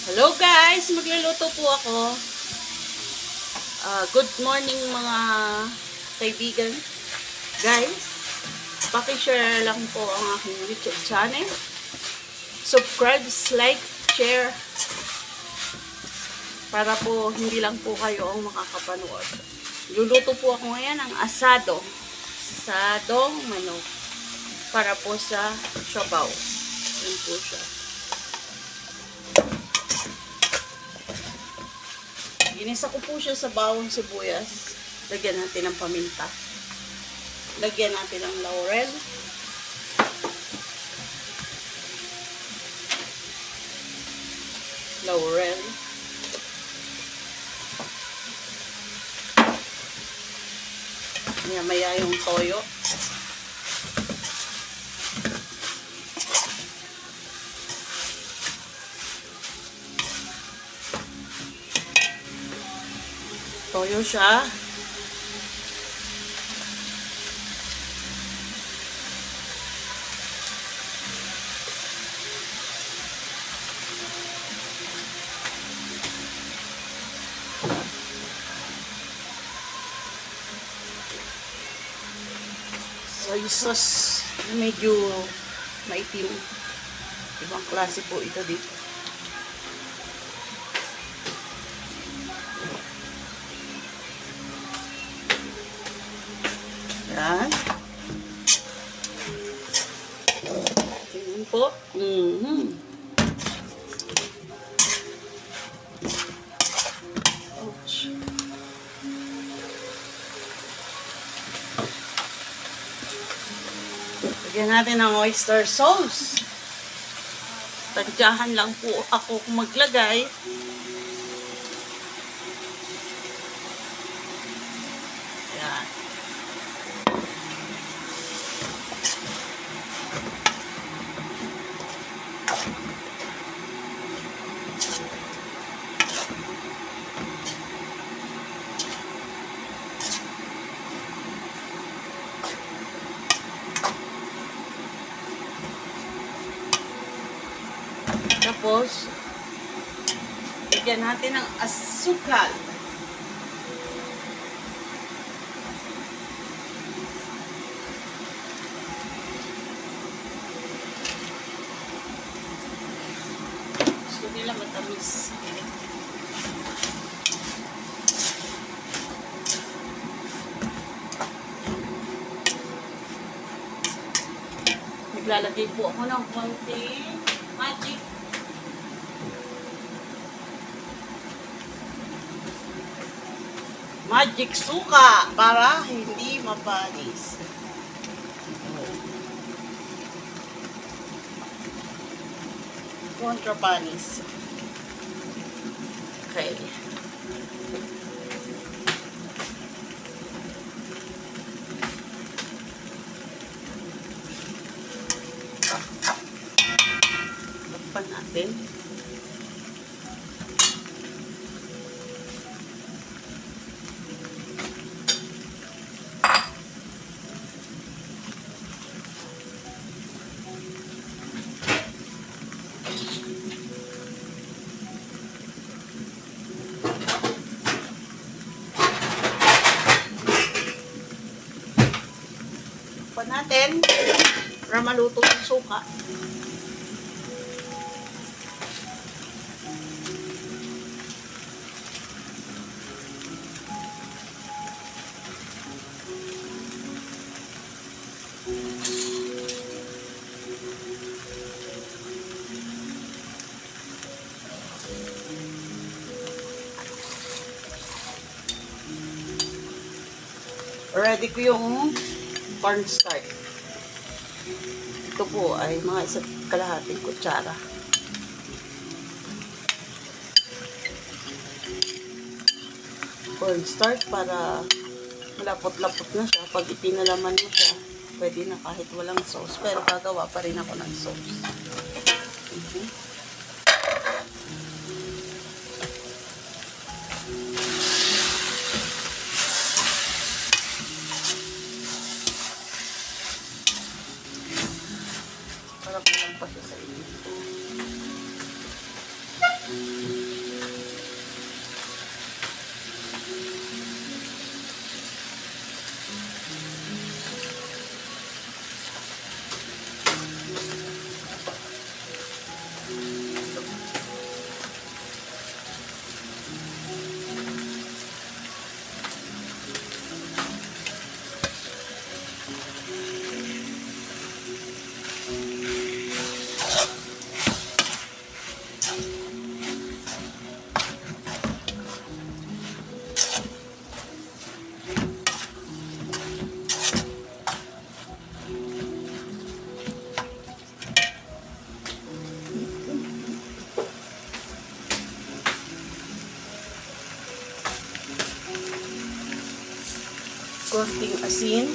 Hello guys! Magluluto po ako. Good morning mga kaibigan. Guys, paki-share lang po ang aking YouTube channel. Subscribe, like, share. Para po hindi lang po kayo ang makakapanood. Luluto po ako ngayon ng asado. Asadong manok. Para po sa sabaw. Yan po siya. Ginisa ko po siya sa bawang sibuyas. Lagyan natin ng paminta. Lagyan natin ng laurel. Laurel. Maya yung toyo. Toyo siya. Soy sauce na medyo maitim. Ibang klase po ito dito. Yan. Tingnan po. Ouch. Lagyan natin ng oyster sauce. Tadyahan lang po ako kung maglagay. Yan. Tapos, lagyan natin ng asukal. Gusto nila matamis. Naglalagay po ako ng konting magic suka para hindi mapanis. Kontrapanis. Okay. Takpan natin. Natin para maluto yung suka. Ready ko yung cornstarch. Ito po ay mga 1.5 kutsara. Cornstarch para malapot-lapot na siya. Pag ipinalaman mo siya, pwede na kahit walang sauce. Pero gagawa pa rin ako ng sauce. Para kulang pa siya sa inyo. Konting asin.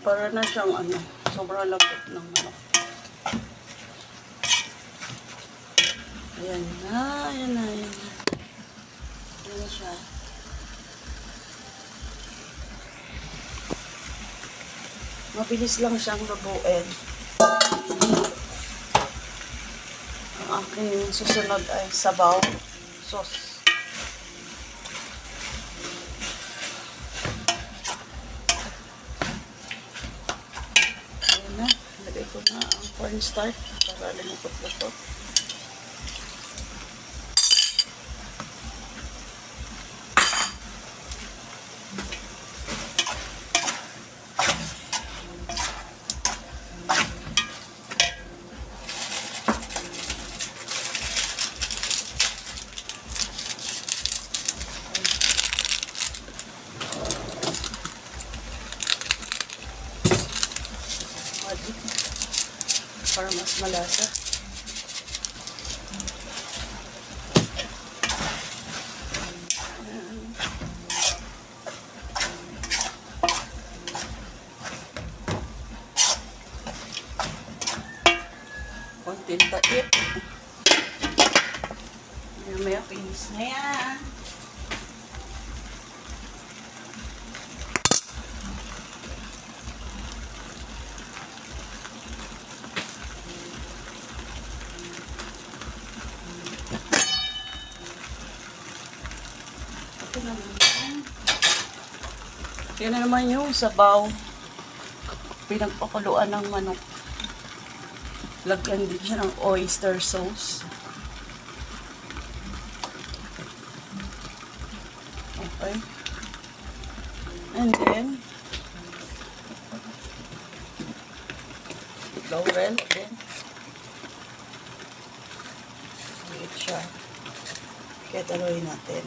Para na siyang sobrang lambot ng manok. Ayan na, ayan na, ayan na. Ayan na siya. Mabilis lang siyang lubuin. Ang aking susunod ay sabaw, sauce. Ayan na, lagay ko na ang cornstarch para lumukot-lukot. Para mas malasa. Konting takip. Maya finish na yan. Yan na naman yung sabaw. Pinagpakuluan ng manok. Lagyan din siya ng oyster sauce. Okay. And then, laurel again. Liit siya. Kaya taluin natin.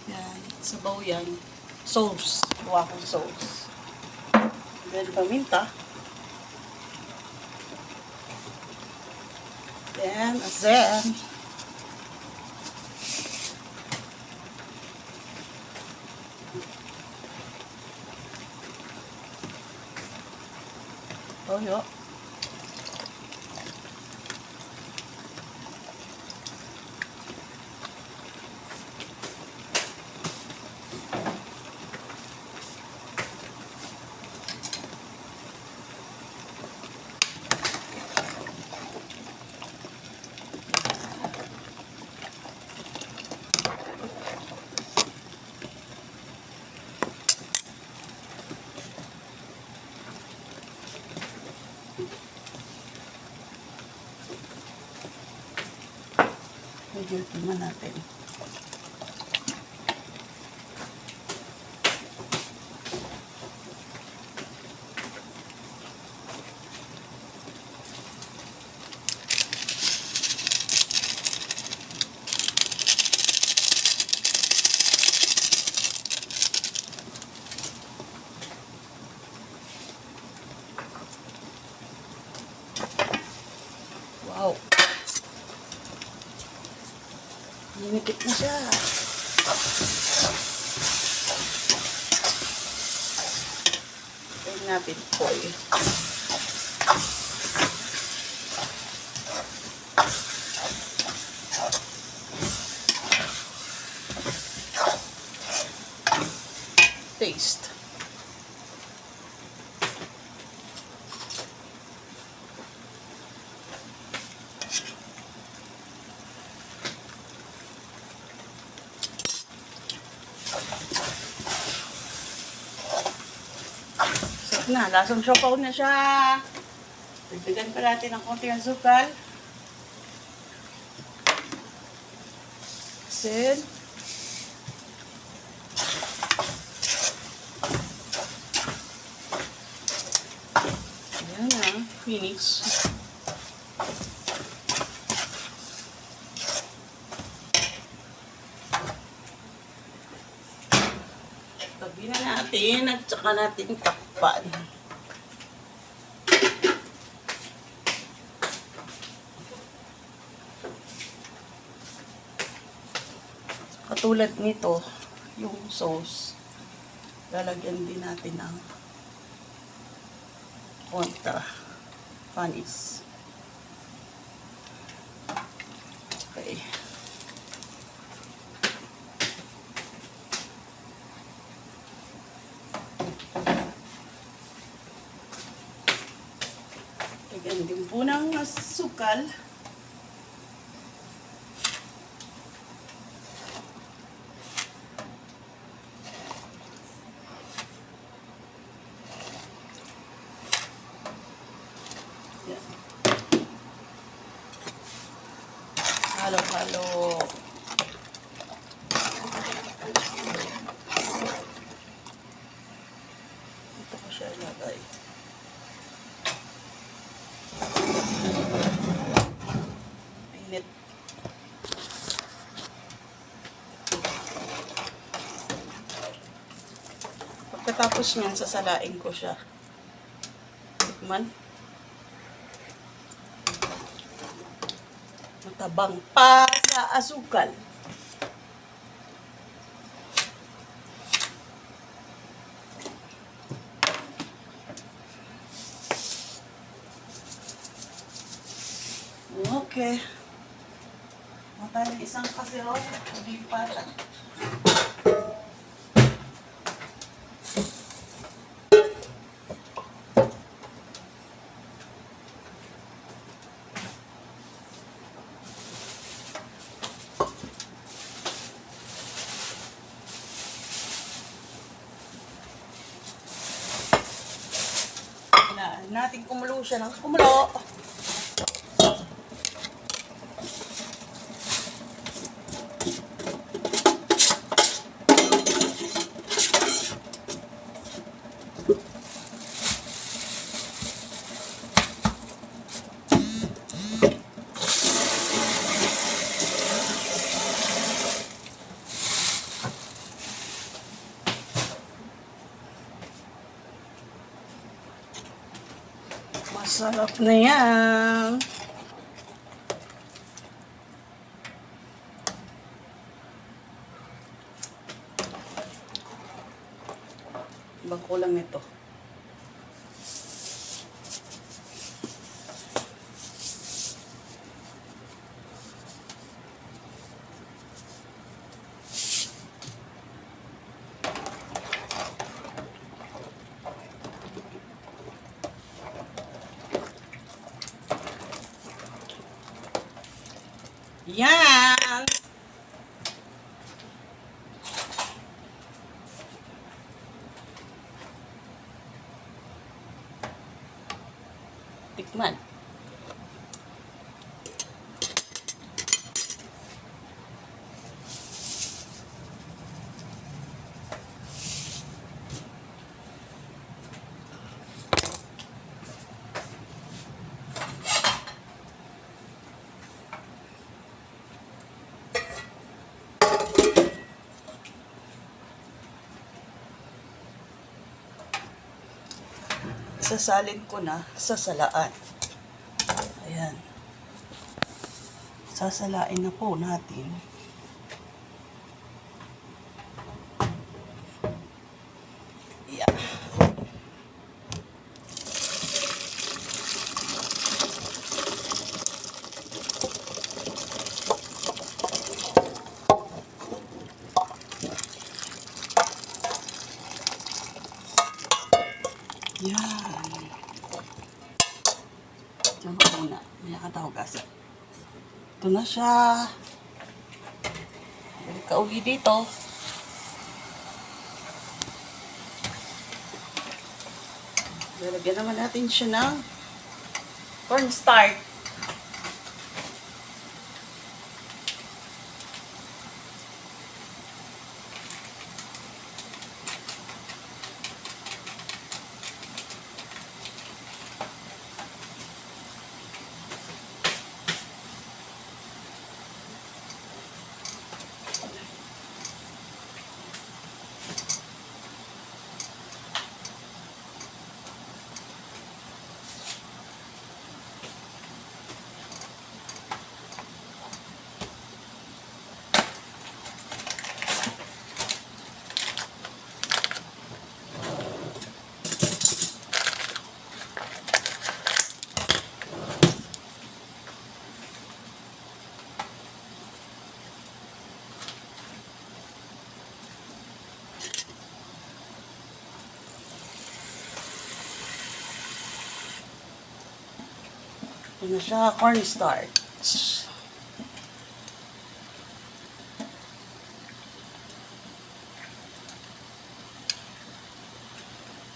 Yan. Sabaw yan. Sauce. Kuha kong sauce. Then, paminta. Then, asin. Toyo. Medyo tingnan natin. Wow. Lumipit na siya. Tingnan natin foil. Taste. Sarap na, lasang siopaw na siya. Dagdagan pa natin ng konti ng sukal. Asin. Ayan na, finish. Tabi na natin at saka natin takpan. Katulad nito, yung sauce, lalagyan din natin ng kontra panis. Okay. Lagyan din po ng asukal. Halo-halo. Ito ko siya ilagay. Init. Pagkatapos niyan, sasalain ko siya. Tikman. Matabang pa sa asukal. Okay. Matay ng isang kaserol. Hindi pala. Natin kumulo siya ng kumulo. Masarap na yan. Ibang kulang nito. Yan! Tikman. Sasalin ko na sa salaan. Ayan. Sasalain na po natin. Yeah. na siya. Balik ka uli dito. Lalagyan naman natin siya ng cornstarch. Ito na siya, cornstarch.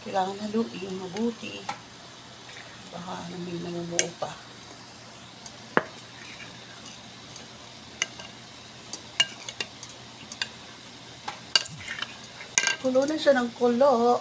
Kailangan haluin mabuti. Baka may namumuo pa. Kulo na siya ng kulo.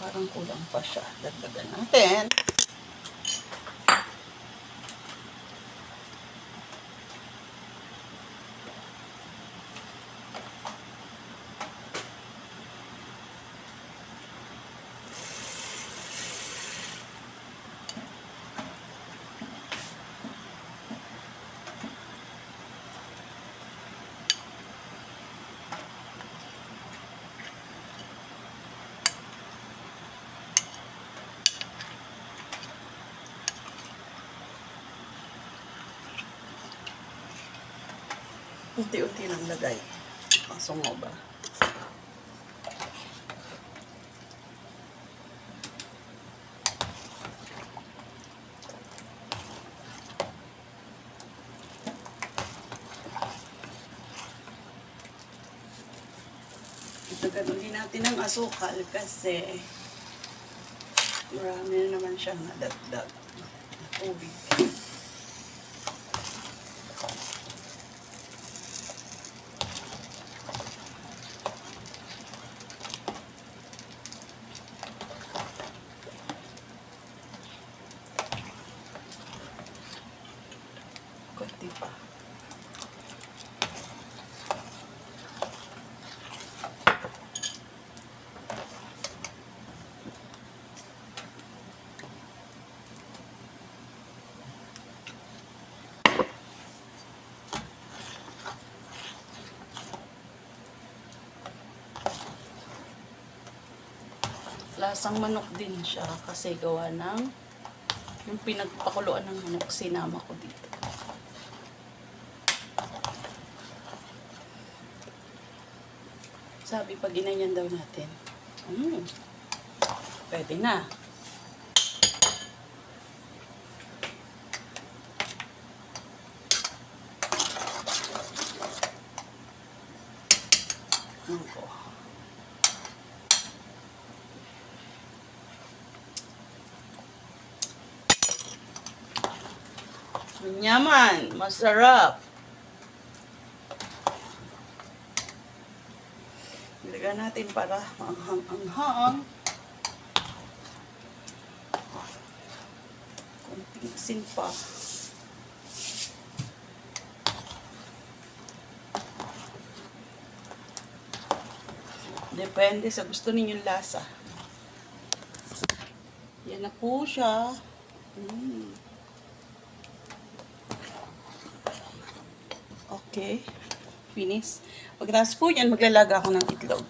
Parang kulang pa siya. Dagdagan natin. Unti-unti lang lagay. Pasungo ba? Itagalan din natin ng asukal kasi marami na naman siyang nadagdag na tubig. Kunti pa. Lasang manok din siya kasi gawa ng yung pinagpakuluan ng manok sinama ko dito. Sabi pag ginanyan daw natin, pwede na. Ako. Manyaman, masarap. Ilagay natin para maanghang-anghang. Kunting asin pa. Depende sa gusto ninyong lasa. Yan na po siya. Okay. Finish. Pagkatapos po yan, maglalaga ako ng itlog.